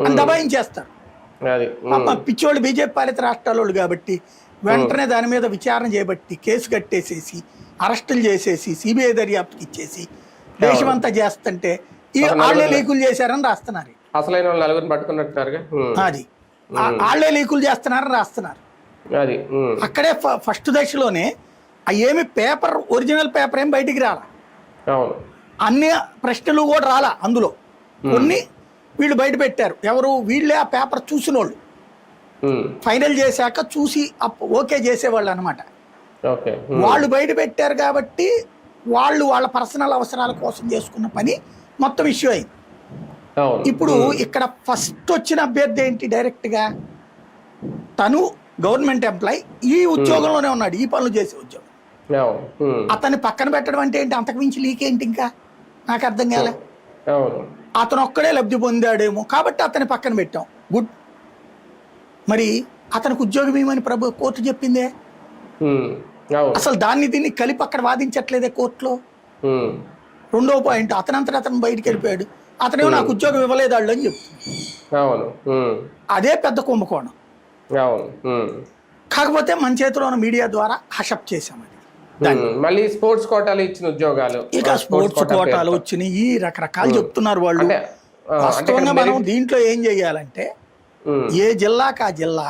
అని దబాయించేస్తారు. పిచ్చోళ్ళు బీజేపీ పాలిత రాష్ట్రాలు కాబట్టి వెంటనే దాని మీద విచారణ చేయబట్టి కేసు కట్టేసేసి అరెస్టులు చేసేసి సిబిఐ దర్యాప్తుకి ఇచ్చేసి దేశమంతా చేస్తుంటే వాళ్ళే లీకులు చేశారని రాస్తున్నారు. అసలైన వాళ్ళు నలుగురిని పట్టుకున్నట్టున్నారుగా. అది వాళ్ళే లీకులు చేస్తున్నారని రాస్తున్నారు. అది అక్కడే ఫస్ట్ దశలోనే ఏమి పేపర్ ఒరిజినల్ పేపర్ ఏం బయటికి రాలా, అన్ని ప్రశ్నలు కూడా రాలా. అందులో కొన్ని వీళ్ళు బయట పెట్టారు. ఎవరు వీళ్ళే ఆ పేపర్ చూసిన వాళ్ళు, ఫైనల్ చేశాక చూసి ఓకే చేసేవాళ్ళు అనమాట. వాళ్ళు బయట పెట్టారు కాబట్టి వాళ్ళు వాళ్ళ పర్సనల్ అవసరాల కోసం చేసుకున్న పని మొత్తం ఇష్యూ అయింది. ఇప్పుడు ఇక్కడ ఫస్ట్ వచ్చిన అభ్యర్థి ఏంటి, డైరెక్ట్గా తను గవర్నమెంట్ ఎంప్లాయ్, ఈ ఉద్యోగంలోనే ఉన్నాడు, ఈ పనులు చేసే ఉద్యోగం. అతన్ని పక్కన పెట్టడం అంటే ఏంటి, అంతకు మించి లీకేంటి, ఇంకా నాకు అర్థం కాలే. అతను ఒక్కడే లబ్ధి పొందాడేమో కాబట్టి అతన్ని పక్కన పెట్టాం, గుడ్. మరి అతనికి ఉద్యోగం ఏమని కోర్టు చెప్పిందే, అసలు దాన్ని దీన్ని కలిపి అక్కడ వాదించట్లేదే కోర్టులో. రెండో పాయింట్, అతనంతటా అతను బయటికి వెళ్ళిపోయాడు, అతనేమో నాకు ఉద్యోగం ఇవ్వలేదు వాళ్ళు అని చెప్తుంది. అదే పెద్ద కుంభకోణం. కాకపోతే మన చేతిలో ఉన్న మీడియా ద్వారా హషప్ చేశామని. మళ్ళీ స్పోర్ట్స్ కోటాలు ఇచ్చిన ఉద్యోగాలు, ఇక స్పోర్ట్స్ కోటాలు వచ్చినాయి, ఈ రకరకాలు చెప్తున్నారు వాళ్ళు. వాస్తవంగా మనం దీంట్లో ఏం చెయ్యాలంటే ఏ జిల్లాకు ఆ జిల్లా